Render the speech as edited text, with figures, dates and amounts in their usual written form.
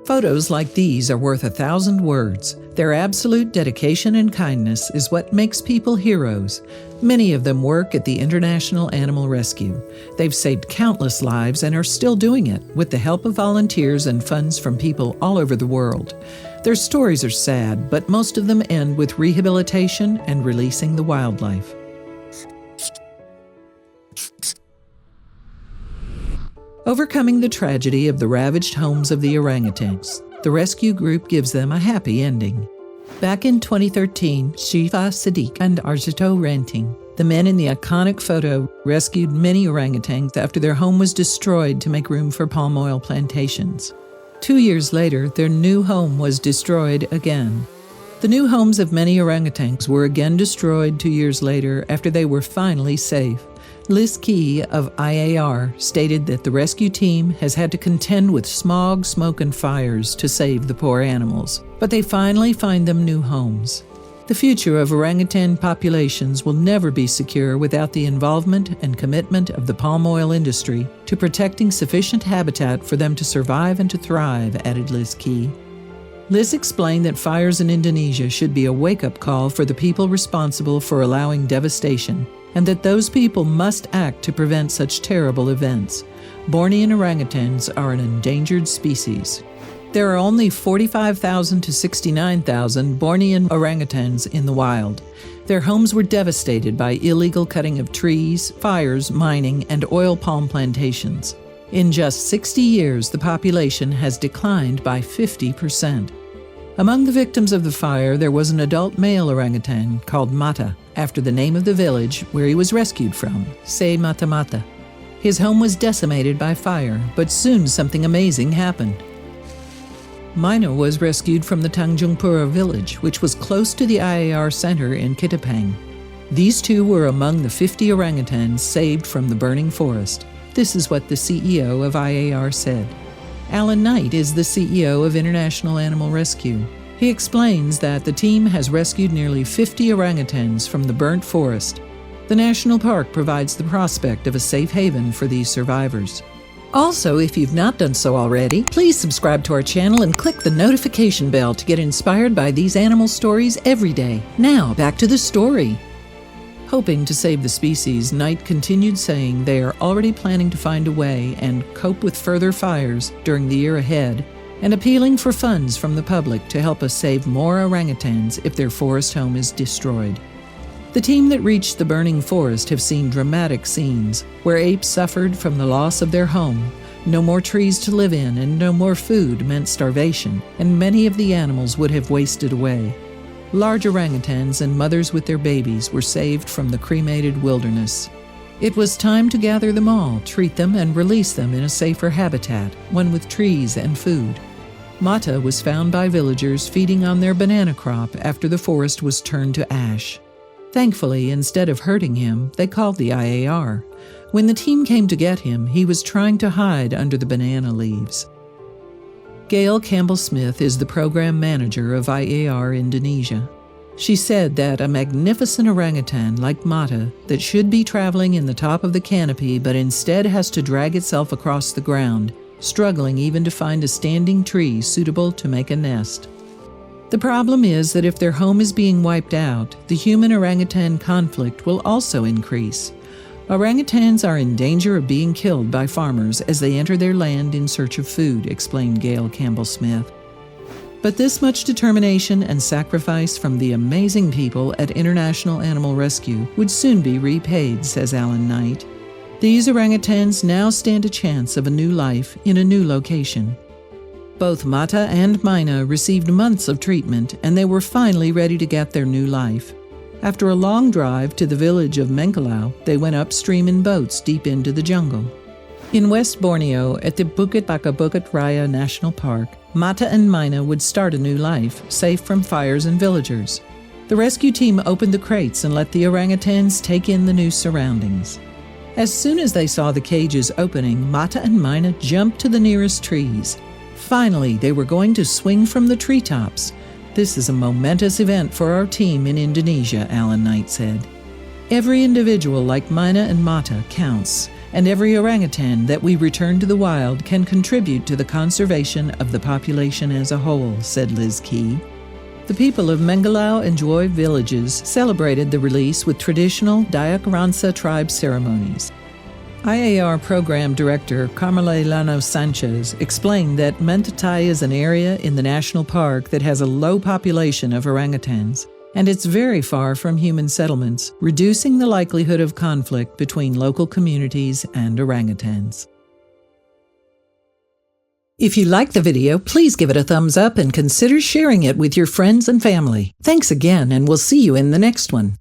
Photos like these are worth 1,000 words. Their absolute dedication and kindness is what makes people heroes. Many of them work at the International Animal Rescue. They've saved countless lives and are still doing it with the help of volunteers and funds from people all over the world. Their stories are sad, but most of them end with rehabilitation and releasing the wildlife. Overcoming the tragedy of the ravaged homes of the orangutans, the rescue group gives them a happy ending. Back in 2013, SYIFA, SIDIK, and ARGITOE RANTING, the men in the iconic photo, rescued many orangutans after their home was destroyed to make room for palm oil plantations. 2 years later, their new home was destroyed again. The new homes of many orangutans were again destroyed 2 years later after they were finally safe. Liz Key of IAR stated that the rescue team has had to contend with smog, smoke, and fires to save the poor animals, but they finally find them new homes. The future of orangutan populations will never be secure without the involvement and commitment of the palm oil industry to protecting sufficient habitat for them to survive and to thrive, added Liz Key. Liz explained that fires in Indonesia should be a wake-up call for the people responsible for allowing devastation, and that those people must act to prevent such terrible events. Bornean orangutans are an endangered species. There are only 45,000 to 69,000 Bornean orangutans in the wild. Their homes were devastated by illegal cutting of trees, fires, mining, and oil palm plantations. In just 60 years, the population has declined by 50%. Among the victims of the fire, there was an adult male orangutan called Mata, after the name of the village where he was rescued from, Se Mata Mata. His home was decimated by fire, but soon something amazing happened. MYNAH was rescued from the TANJUNGPURA village, which was close to the IAR center in Kitapang. These two were among the 50 orangutans saved from the burning forest. This is what the CEO of IAR said. Alan Knight is the CEO of International Animal Rescue. He explains that the team has rescued nearly 50 orangutans from the burnt forest. The national park provides the prospect of a safe haven for these survivors. Also, if you've not done so already, please subscribe to our channel and click the notification bell to get inspired by these animal stories every day. Now, back to the story. Hoping to save the species, Knight continued saying they are already planning to find a way and cope with further fires during the year ahead, and appealing for funds from the public to help us save more orangutans if their forest home is destroyed. The team that reached the burning forest have seen dramatic scenes where apes suffered from the loss of their home. No more trees to live in and no more food meant starvation, and many of the animals would have wasted away. Large orangutans and mothers with their babies were saved from the cremated wilderness. It was time to gather them all, treat them, and release them in a safer habitat, one with trees and food. Mata was found by villagers feeding on their banana crop after the forest was turned to ash. Thankfully, instead of hurting him, they called the IAR. When the team came to get him, he was trying to hide under the banana leaves. Gail Campbell-Smith is the program manager of IAR Indonesia. She said that a magnificent orangutan like Mata that should be traveling in the top of the canopy but instead has to drag itself across the ground, struggling even to find a standing tree suitable to make a nest. The problem is that if their home is being wiped out, the human-orangutan conflict will also increase. Orangutans are in danger of being killed by farmers as they enter their land in search of food, explained Gail Campbell-Smith. But this much determination and sacrifice from the amazing people at International Animal Rescue would soon be repaid, says Alan Knight. These orangutans now stand a chance of a new life in a new location. Both Mata and MYNAH received months of treatment, and they were finally ready to get their new life. After a long drive to the village of Menkalau, they went upstream in boats deep into the jungle. In West Borneo, at the BUKIT RAYA National Park, Mata and MYNAH would start a new life, safe from fires and villagers. The rescue team opened the crates and let the orangutans take in the new surroundings. As soon as they saw the cages opening, Mata and MYNAH jumped to the nearest trees. Finally, they were going to swing from the treetops. This is a momentous event for our team in Indonesia, Alan Knight said. Every individual like MYNAH and Mata counts. and every orangutan that we return to the wild can contribute to the conservation of the population as a whole, said Liz Key. The people of Mengalao and Joy villages celebrated the release with traditional Dayak Ransa tribe ceremonies. IAR Program Director Carmela Llanos Sanchez explained that Mentawai is an area in the national park that has a low population of orangutans, and it's very far from human settlements, reducing the likelihood of conflict between local communities and orangutans. If you liked the video, please give it a thumbs up and consider sharing it with your friends and family. Thanks again, and we'll see you in the next one.